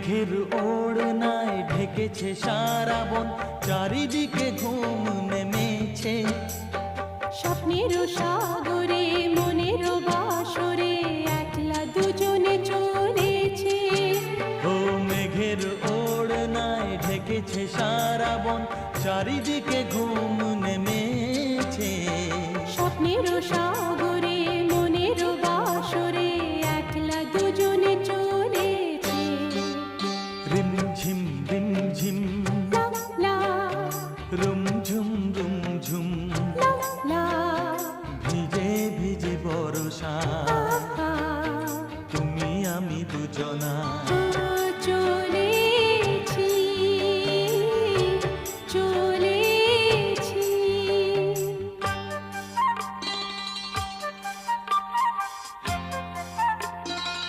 মেঘের ওড়নায় ঢেকেছে সারা বন, চারিদিকে ঘুম নেমেছে। স্বপ্নের সাগরে মনের বাসরে একলা দুজনে চলেছে। ও মেঘের ওড়নায় ঢেকেছে সারা বন, চারিদিকে ঘুম নেমেছে। স্বপ্নের সাগরে মনের বাসরে একলা দুজনে চলেছে। রিমঝিম রিমঝিম লা লা রুমঝুম রুমঝুম, লা লা ভিজে ভিজে বর্ষা, আহা, তুমি আমি দুজনা। চলে